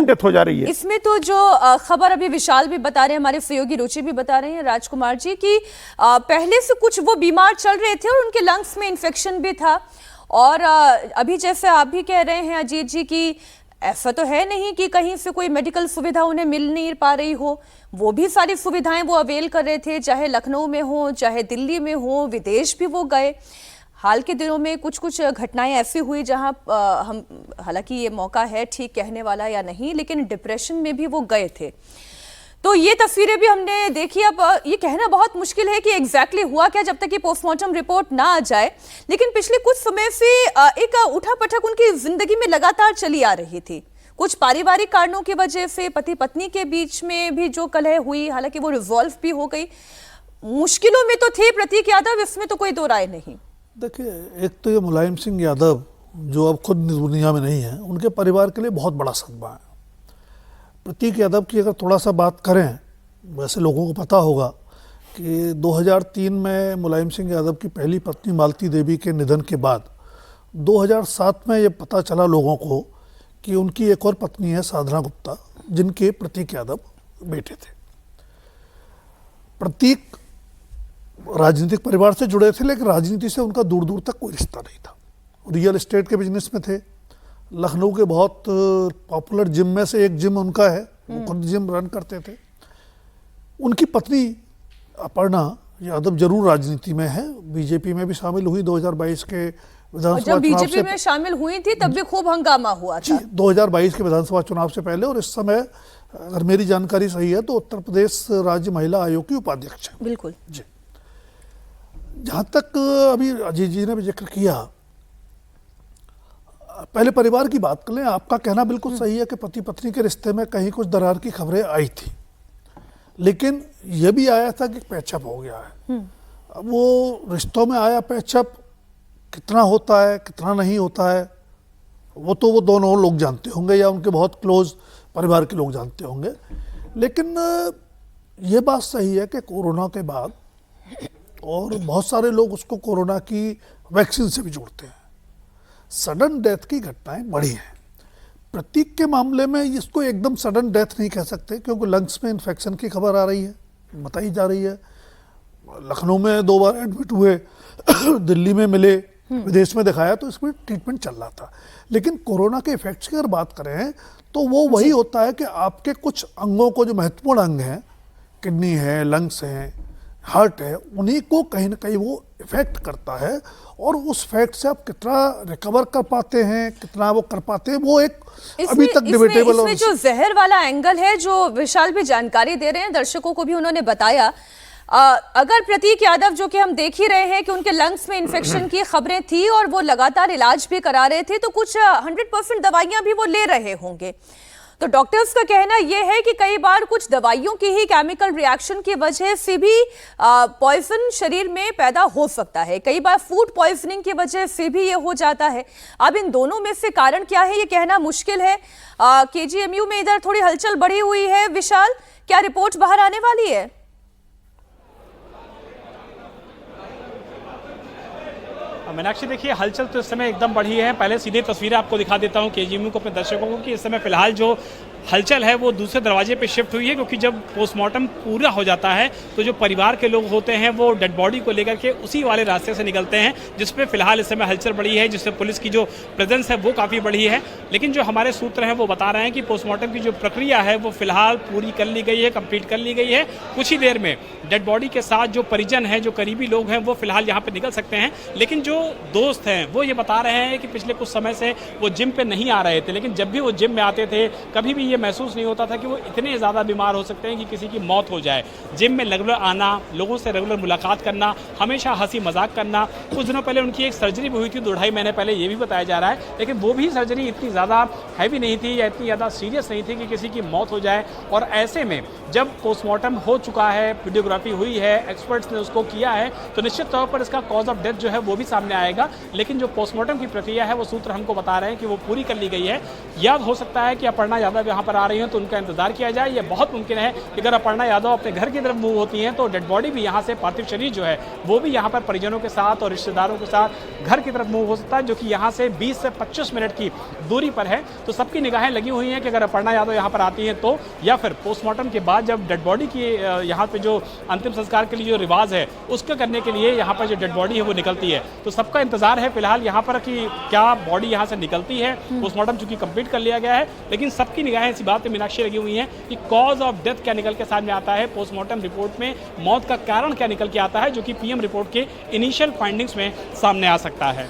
Sudden death हो जा रही है। इसमें तो जो खबर अभी विशाल भी बता रहे हैं, हमारे सहयोगी रुचि भी बता रहे हैं राजकुमार जी, कि पहले से कुछ वो बीमार चल रहे थे और उनके लंग्स में इन्फेक्शन भी था। और अभी जैसे आप भी कह रहे हैं अजीत जी कि ऐसा तो है नहीं कि कहीं से कोई मेडिकल सुविधा उन्हें मिल नहीं पा रही हो, वो भी सारी सुविधाएं वो अवेल कर रहे थे, चाहे लखनऊ में हो, चाहे दिल्ली में हो, विदेश भी वो गए। हाल के दिनों में कुछ कुछ घटनाएं ऐसी हुई जहां हम, हालांकि ये मौका है ठीक कहने वाला या नहीं, लेकिन डिप्रेशन में भी वो गए थे। तो ये तस्वीरें भी हमने देखी। अब ये कहना बहुत मुश्किल है कि एग्जैक्टली हुआ क्या जब तक कि पोस्टमार्टम रिपोर्ट ना आ जाए, लेकिन पिछले कुछ समय से एक उठापटक उनकी जिंदगी में लगातार चली आ रही थी। कुछ पारिवारिक कारणों की वजह से पति पत्नी के बीच में भी जो कलह हुई, हालांकि वो रिजॉल्व भी हो गई। मुश्किलों में तो थे प्रतीक यादव, इसमें तो कोई दो राय नहीं। देखिए, एक तो ये मुलायम सिंह यादव जो अब खुद दुनिया में नहीं है, उनके परिवार के लिए बहुत बड़ा सदमा है। प्रतीक यादव की अगर थोड़ा सा बात करें, वैसे लोगों को पता होगा कि 2003 में मुलायम सिंह यादव की पहली पत्नी मालती देवी के निधन के बाद 2007 में ये पता चला लोगों को कि उनकी एक और पत्नी है साधना गुप्ता, जिनके प्रतीक यादव बेटे थे। प्रतीक राजनीतिक परिवार से जुड़े थे, लेकिन राजनीति से उनका दूर दूर तक कोई रिश्ता नहीं था। रियल एस्टेट के बिजनेस में थे। लखनऊ के बहुत पॉपुलर जिम में से एक जिम उनका है, वो खुद जिम रन करते थे। उनकी पत्नी अपर्णा यादव जरूर राजनीति में है, बीजेपी में भी शामिल हुई 2022 के विधानसभा चुनाव से। बीजेपी में शामिल हुई थी तब भी खूब हंगामा हुआ था 2022 के विधानसभा चुनाव से पहले। और इस समय अगर मेरी जानकारी सही है तो उत्तर प्रदेश राज्य महिला आयोग की उपाध्यक्ष है। बिल्कुल जी। जहाँ तक अभी अजीत जी ने भी जिक्र किया, पहले परिवार की बात कर लें। आपका कहना बिल्कुल सही है कि पति पत्नी के रिश्ते में कहीं कुछ दरार की खबरें आई थी, लेकिन यह भी आया था कि पैचअप हो गया है। अब वो रिश्तों में आया पैचअप कितना होता है कितना नहीं होता है, वो तो वो दोनों लोग जानते होंगे या उनके बहुत क्लोज परिवार के लोग जानते होंगे। लेकिन ये बात सही है कि कोरोना के बाद, और बहुत सारे लोग उसको कोरोना की वैक्सीन से भी जोड़ते हैं, सडन डेथ की घटनाएं बढ़ी हैं। प्रतीक के मामले में इसको एकदम सडन डेथ नहीं कह सकते, क्योंकि लंग्स में इन्फेक्शन की खबर आ रही है, बताई जा रही है। लखनऊ में 2 बार एडमिट हुए, दिल्ली में मिले, विदेश में दिखाया, तो इसमें ट्रीटमेंट चल रहा था। लेकिन कोरोना के इफेक्ट्स की अगर बात करें तो वो वही होता है कि आपके कुछ अंगों को, जो महत्वपूर्ण अंग हैं, किडनी है, लंग्स हैं, हार्ट है, उन्हीं को कहीं ना कहीं वो इफेक्ट करता है। और उस फैक्ट से आप कितना रिकवर कर पाते हैं, कितना वो कर पाते हैं, वो एक अभी तक डिबेटेबल। इसमें जो जहर वाला एंगल है, जो विशाल भी जानकारी दे रहे हैं, दर्शकों को भी उन्होंने बताया। अगर प्रतीक यादव, जो कि हम देख ही रहे हैं कि उनके लंग्स में इन्फेक्शन की खबरें थी और वो लगातार इलाज भी करा रहे थे, तो कुछ 100% दवाइयां भी वो ले रहे होंगे। तो डॉक्टर्स का कहना यह है कि कई बार कुछ दवाइयों की ही केमिकल रिएक्शन की वजह से भी पॉइजन शरीर में पैदा हो सकता है। कई बार फूड पॉइजनिंग की वजह से भी ये हो जाता है। अब इन दोनों में से कारण क्या है, ये कहना मुश्किल है। केजीएमयू में इधर थोड़ी हलचल बढ़ी हुई है। विशाल, क्या रिपोर्ट बाहर आने वाली है? मीनाक्षी, देखिए, हलचल तो इस समय एकदम बढ़ी है। पहले सीधे तस्वीरें आपको दिखा देता हूं केजीएमयू को, अपने दर्शकों को, कि इस समय फिलहाल जो हलचल है वो दूसरे दरवाजे पे शिफ्ट हुई है, क्योंकि जब पोस्टमार्टम पूरा हो जाता है तो जो परिवार के लोग होते हैं वो डेड बॉडी को लेकर के उसी वाले रास्ते से निकलते हैं, जिसपे फिलहाल इस समय हलचल बढ़ी है, जिससे पुलिस की जो प्रेजेंस है वो काफ़ी बढ़ी है। लेकिन जो हमारे सूत्र हैं वो बता रहे हैं कि पोस्टमार्टम की जो प्रक्रिया है वो फिलहाल पूरी कर ली गई है, कंप्लीट कर ली गई है। कुछ ही देर में डेड बॉडी के साथ जो परिजन हैं, जो करीबी लोग हैं, वो फिलहाल यहाँ पर निकल सकते हैं। लेकिन जो दोस्त हैं वो ये बता रहे हैं कि पिछले कुछ समय से वो जिम पे नहीं आ रहे थे, लेकिन जब भी वो जिम में आते थे कभी भी ये महसूस नहीं होता था कि वो इतने ज़्यादा बीमार हो सकते हैं कि किसी की मौत हो जाए। जिम में रेगुलर आना, लोगों से रेगुलर मुलाकात करना, हमेशा हंसी मजाक करना। कुछ दिनों पहले उनकी एक सर्जरी भी हुई थी, 2-2.5 महीने पहले, ये भी बताया जा रहा है, लेकिन वो भी सर्जरी इतनी ज़्यादा हैवी नहीं थी या इतनी ज़्यादा सीरियस नहीं थी कि किसी की मौत हो जाए। और ऐसे में जब पोस्टमार्टम हो चुका है, वीडियोग्राफी हुई है, एक्सपर्ट्स ने उसको किया है, तो निश्चित तौर पर इसका कॉज ऑफ डेथ जो है वो भी सामने आएगा। लेकिन जो पोस्टमार्टम की प्रक्रिया है वो सूत्र हमको बता रहे हैं कि वो पूरी कर ली गई है। याद हो सकता है कि अपर्णा यादव यहाँ पर आ रही हैं तो उनका इंतजार किया जाए। ये बहुत मुमकिन है कि अगर अपर्णा यादव अपने घर की तरफ मूव होती हैं तो डेड बॉडी भी यहाँ से, पार्थिव शरीर जो है वो भी यहाँ पर परिजनों के साथ और रिश्तेदारों के साथ घर की तरफ मूव हो सकता है, जो कि यहाँ से 20 से 25 मिनट की दूरी पर है। तो सबकी निगाहें लगी हुई हैं कि अगर अपर्णा यादव यहाँ पर आती हैं तो, या फिर पोस्टमार्टम के बाद जब डेड बॉडी की यहाँ पे जो अंतिम संस्कार के लिए जो रिवाज है उसका करने के लिए यहाँ पर जो डेड बॉडी है वो निकलती है। तो सबका इंतजार है फिलहाल यहाँ पर कि क्या बॉडी यहाँ से निकलती है। पोस्टमार्टम चूंकि कंप्लीट कर लिया गया है, लेकिन सबकी निगाहें इसी बात पे मीनाक्षी लगी हुई हैं कि कॉज ऑफ डेथ क्या निकल के सामने आता है, पोस्टमार्टम रिपोर्ट में मौत का कारण क्या निकल के आता है, जो कि पीएम रिपोर्ट के इनिशियल फाइंडिंग्स में सामने आ सकता है।